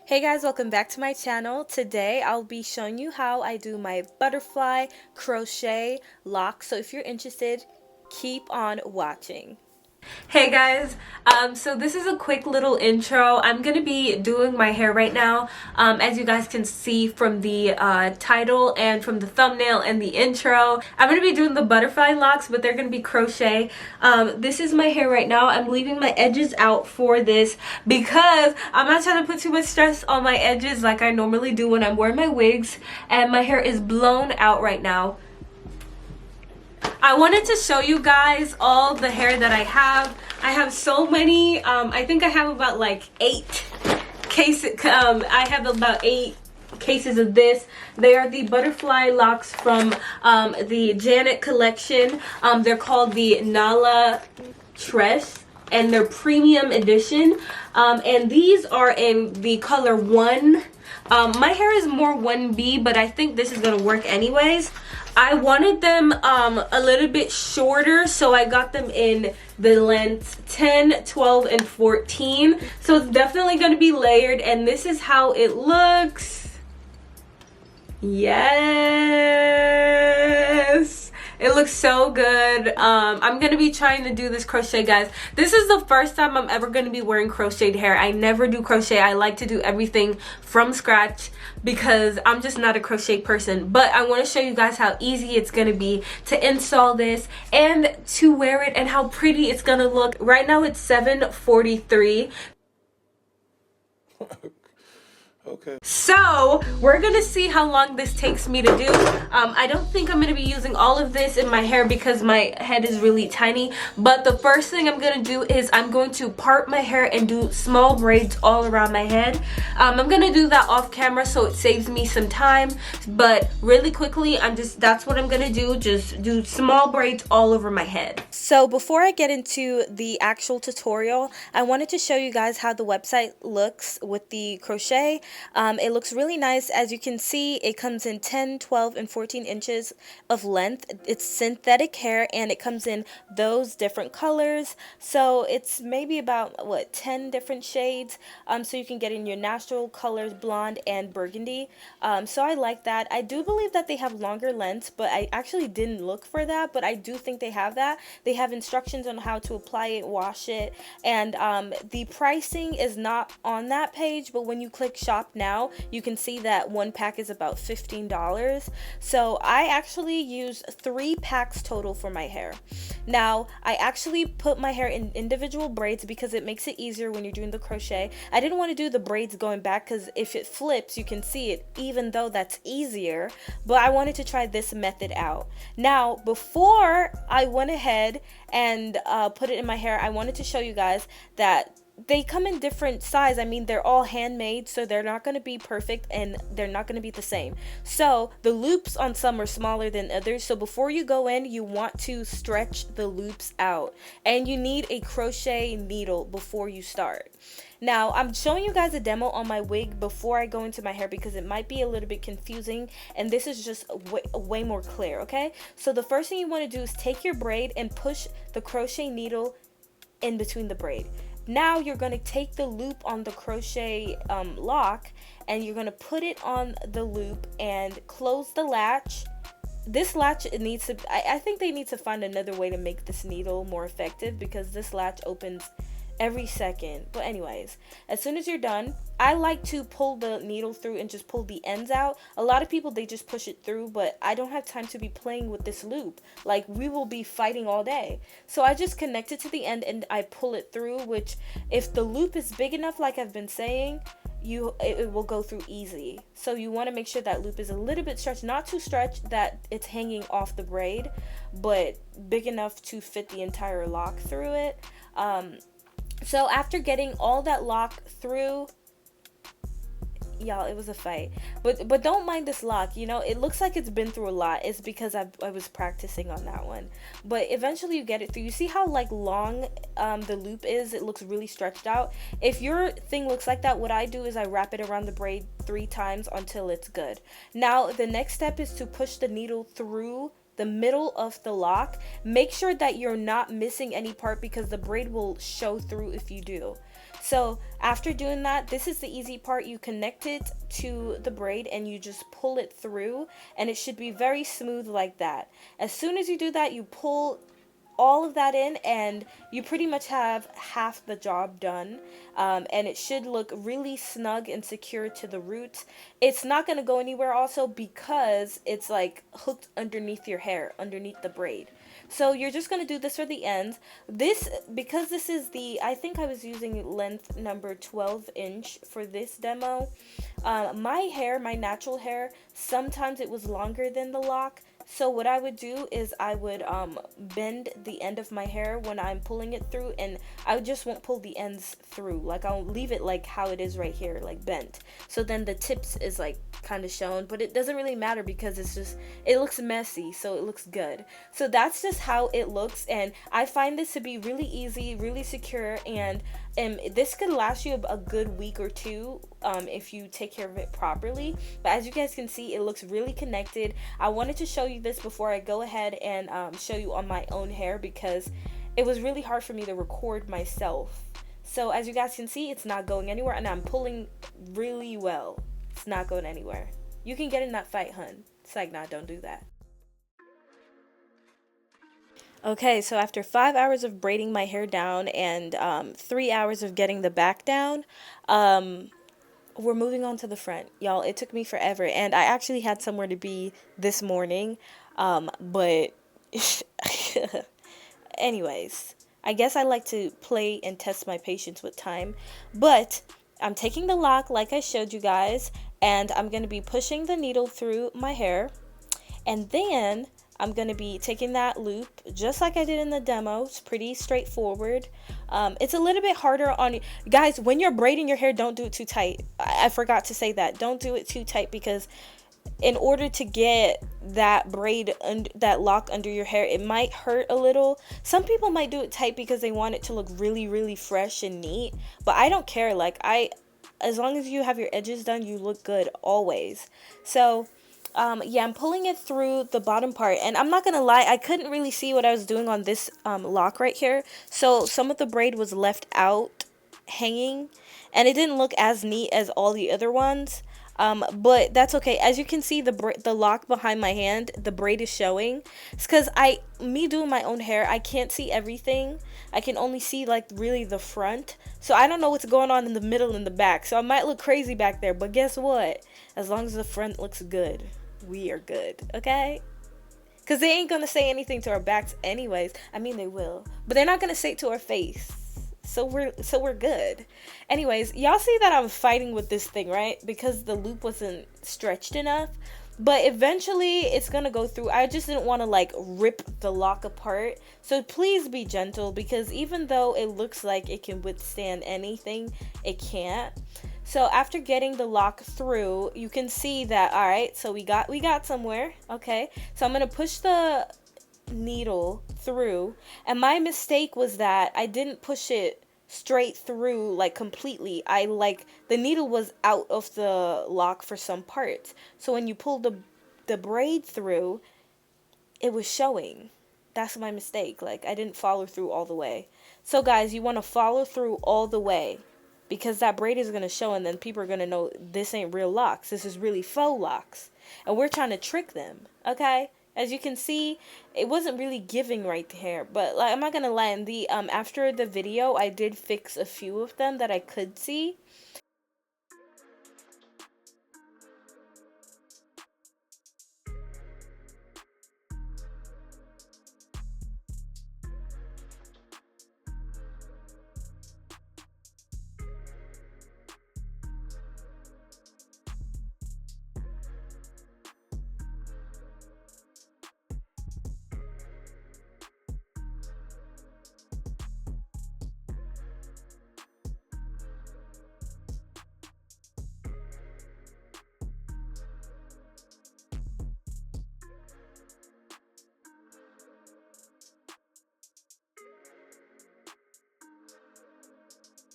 Hey guys, welcome back to my channel. Today I'll be showing you how I do my butterfly crochet lock. So if you're interested, keep on watching. Hey guys, so this is a quick little intro. I'm gonna be doing my hair right now. As you guys can see from the title and from the thumbnail and the intro, I'm gonna be doing the butterfly locks, but they're gonna be crochet. This is my hair right now. I'm leaving my edges out for this because I'm not trying to put too much stress on my edges like I normally do when I'm wearing my wigs, and my hair is blown out right now. I wanted to show you guys all the hair that I have. I have so many. I think I have about like 8 cases. I have about 8 cases of this. They are the butterfly locks from the Janet collection. They're called the Nala Tress, and they're premium edition. And these are in the color 1. My hair is more 1B, but I think this is gonna work anyways. I wanted them a little bit shorter, so I got them in the lengths 10, 12, and 14. So it's definitely going to be layered, and this is how it looks. Yes! It looks so good. I'm going to be trying to do this crochet, guys. This is the first time I'm ever going to be wearing crocheted hair. I never do crochet. I like to do everything from scratch because I'm just not a crochet person. But I want to show you guys how easy it's going to be to install this and to wear it and how pretty it's going to look. Right now it's 7:43. Okay. So we're gonna see how long this takes me to do. I don't think I'm gonna be using all of this in my hair because my head is really tiny, but the first thing I'm gonna do is I'm going to part my hair and do small braids all around my head. I'm gonna do that off camera so it saves me some time, but really quickly that's what I'm gonna do, just do small braids all over my head. So before I get into the actual tutorial, I wanted to show you guys how the website looks with the crochet. It looks really nice. As you can see, it comes in 10, 12, and 14 inches of length. It's synthetic hair, and it comes in those different colors. So it's maybe about, what, 10 different shades. So you can get in your natural colors, blonde and burgundy. So I like that. I do believe that they have longer lengths, but I actually didn't look for that, but I do think they have that. They have instructions on how to apply it, wash it, and the pricing is not on that page, but when you click shop now, you can see that one pack is about $15. So I actually use 3 packs total for my hair. Now I actually put my hair in individual braids because it makes it easier when you're doing the crochet. I didn't want to do the braids going back because if it flips you can see it, even though that's easier, but I wanted to try this method out. Now before I went ahead and put it in my hair, I wanted to show you guys that they come in different size. I mean, they're all handmade, so they're not going to be perfect and they're not going to be the same. So the loops on some are smaller than others, so before you go in you want to stretch the loops out, and you need a crochet needle before you start. Now I'm showing you guys a demo on my wig before I go into my hair because it might be a little bit confusing, and this is just way more clear. Okay, so the first thing you want to do is take your braid and push the crochet needle in between the braid. Now you're going to take the loop on the crochet lock, and you're going to put it on the loop and close the latch. This latch, it needs to, I think they need to find another way to make this needle more effective because this latch opens every second. But anyways, as soon as you're done, I like to pull the needle through and just pull the ends out. A lot of people, they just push it through, but I don't have time to be playing with this loop. Like, we will be fighting all day. So I just connect it to the end and I pull it through, which if the loop is big enough, like I've been saying, it will go through easy. So you want to make sure that loop is a little bit stretched, not too stretched that it's hanging off the braid, but big enough to fit the entire lock through it. So after getting all that lock through, y'all, it was a fight, but don't mind this lock. You know, it looks like it's been through a lot. It's because I was practicing on that one, but eventually you get it through. You see how like long the loop is? It looks really stretched out. If your thing looks like that, what I do is I wrap it around the braid 3 times until it's good. Now the next step is to push the needle through the middle of the lock. Make sure that you're not missing any part because the braid will show through if you do. So after doing that, this is the easy part. You connect it to the braid and you just pull it through, and it should be very smooth like that. As soon as you do that, you pull all of that in and you pretty much have half the job done. And it should look really snug and secure to the roots. It's not going to go anywhere also because it's like hooked underneath your hair, underneath the braid. So you're just going to do this for the ends. This, because this is the, I think I was using length number 12 inch for this demo. My hair, my natural hair, sometimes it was longer than the lock. So what I would do is I would bend the end of my hair when I'm pulling it through, and I just won't pull the ends through. Like I'll leave it like how it is right here, like bent. So then the tips is like kind of shown, but it doesn't really matter because it's just, it looks messy, so it looks good. So that's just how it looks, and I find this to be really easy, really secure, and this could last you a good week or two if you take care of it properly. But as you guys can see, it looks really connected. I wanted to show you this before I go ahead and show you on my own hair because it was really hard for me to record myself. So as you guys can see, it's not going anywhere, and I'm pulling really well. It's not going anywhere. You can get in that fight, hun. It's like, nah, don't do that. Okay, so after 5 hours of braiding my hair down and 3 hours of getting the back down, we're moving on to the front. Y'all, it took me forever, and I actually had somewhere to be this morning, but anyways, I guess I like to play and test my patience with time, but I'm taking the lock like I showed you guys, and I'm going to be pushing the needle through my hair, and then I'm going to be taking that loop just like I did in the demo. It's pretty straightforward. It's a little bit harder on you guys. When you're braiding your hair, don't do it too tight. I forgot to say that. Don't do it too tight because in order to get that braid and that lock under your hair, it might hurt a little. Some people might do it tight because they want it to look really, really fresh and neat, but I don't care. Like as long as you have your edges done, you look good always. So yeah, I'm pulling it through the bottom part, and I'm not gonna lie, I couldn't really see what I was doing on this lock right here, so some of the braid was left out hanging, and it didn't look as neat as all the other ones, but that's okay. As you can see, the lock behind my hand, the braid is showing. It's because me doing my own hair, I can't see everything. I can only see like really the front, so I don't know what's going on in the middle and the back, so I might look crazy back there, but guess what? As long as the front looks good, we are good, okay? Because they ain't gonna say anything to our backs anyways. I mean, they will, but they're not gonna say it to our face. So we're good. Anyways, y'all see that I'm fighting with this thing, right? Because the loop wasn't stretched enough. But eventually it's gonna go through. I just didn't want to like rip the lock apart. So please be gentle, because even though it looks like it can withstand anything, it can't. So after getting the lock through, you can see that, all right, so we got somewhere. Okay, so I'm gonna push the needle through, and my mistake was that I didn't push it straight through like completely. The needle was out of the lock for some parts, so when you pull the braid through, it was showing. That's my mistake. Like, I didn't follow through all the way. So guys, you want to follow through all the way, because that braid is going to show, and then people are going to know this ain't real locks. This is really faux locks, and we're trying to trick them. Okay, as you can see, it wasn't really giving right there, but like, I'm not going to lie, in the after the video I did fix a few of them that I could see.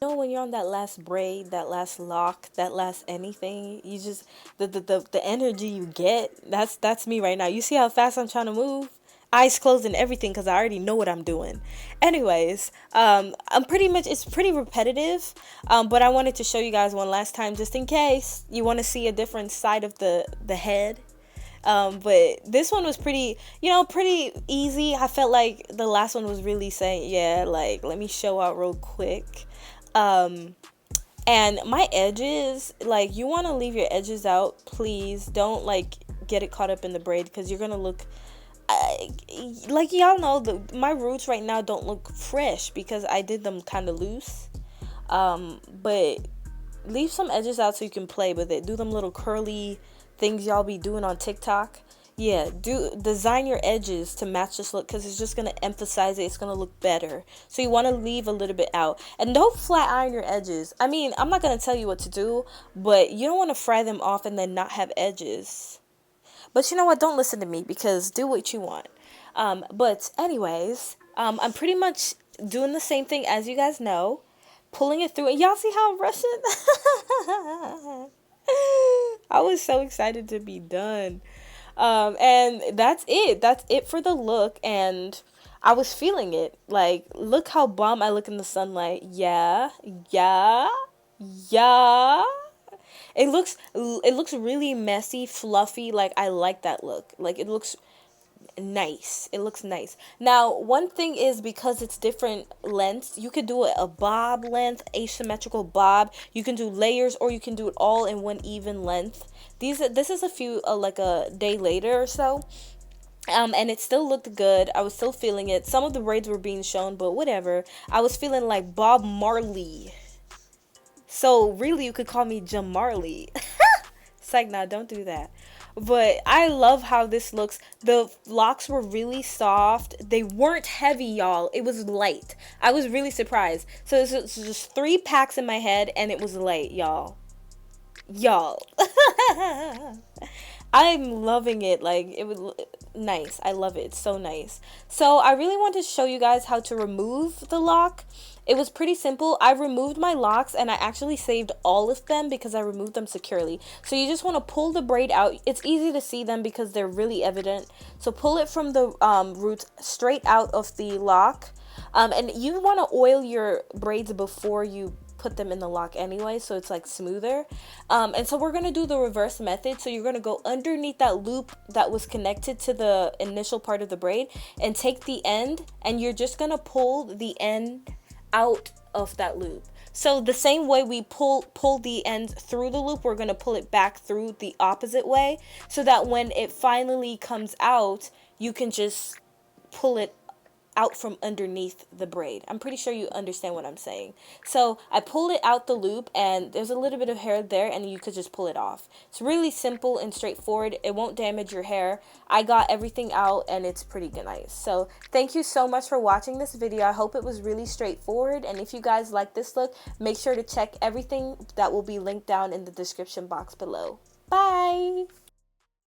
You know, when you're on that last braid, that last lock, that last anything, you just the energy you get, that's me right now. You see how fast I'm trying to move? eyes closed and everything because I already know what I'm doing. Anyways, I'm pretty much, it's pretty repetitive, but I wanted to show you guys one last time just in case you want to see a different side of the head. But this one was pretty, you know, pretty easy. I felt like the last one was really saying, yeah, like, let me show out real quick. And my edges, like, you want to leave your edges out, please. Don't, like, get it caught up in the braid because you're going to look, like, y'all know, my roots right now don't look fresh because I did them kind of loose. But leave some edges out so you can play with it. Do them little curly things y'all be doing on TikTok. Yeah, design your edges to match this look because it's just going to emphasize it. It's going to look better. So you want to leave a little bit out. And don't flat iron your edges. I mean, I'm not going to tell you what to do, but you don't want to fry them off and then not have edges. But you know what? Don't listen to me because do what you want. But anyways, I'm pretty much doing the same thing as you guys know. Pulling it through. Y'all see how I'm rushing? I was so excited to be done. And that's it for the look, and I was feeling it. Like, look how bomb I look in the sunlight. Yeah. It looks really messy, fluffy. Like, I like that look. Like, it looks nice. It looks nice. Now, one thing is, because it's different lengths, you could do a bob length, asymmetrical bob. You can do layers, or you can do it all in one even length. This is a few like a day later or so. And it still looked good. I was still feeling it. Some of the braids were being shown, but whatever. I was feeling like Bob Marley. So really, you could call me Jam Marley. It's like, nah, don't do that. But I love how this looks. The locks were really soft. They weren't heavy, y'all. It was light. I was really surprised. So it's just 3 packs in my head, and it was light, y'all. I'm loving it. Like, it was nice. I love it. It's so nice. So I really want to show you guys how to remove the lock. It was pretty simple. I removed my locks, and I actually saved all of them because I removed them securely. So you just want to pull the braid out. It's easy to see them because they're really evident. So pull it from the roots straight out of the lock. And you want to oil your braids before you put them in the lock anyway, so it's like smoother. And so we're gonna do the reverse method. So you're gonna go underneath that loop that was connected to the initial part of the braid and take the end, and you're just gonna pull the end out of that loop. So the same way we pull the end through the loop, we're gonna pull it back through the opposite way, so that when it finally comes out, you can just pull it out from underneath the braid. I'm pretty sure you understand what I'm saying. So I pulled it out the loop, and there's a little bit of hair there, and you could just pull it off. It's really simple and straightforward. It won't damage your hair. I got everything out, and it's pretty nice. So thank you so much for watching this video. I hope it was really straightforward, and if you guys like this look, make sure to check everything that will be linked down in the description box below. Bye!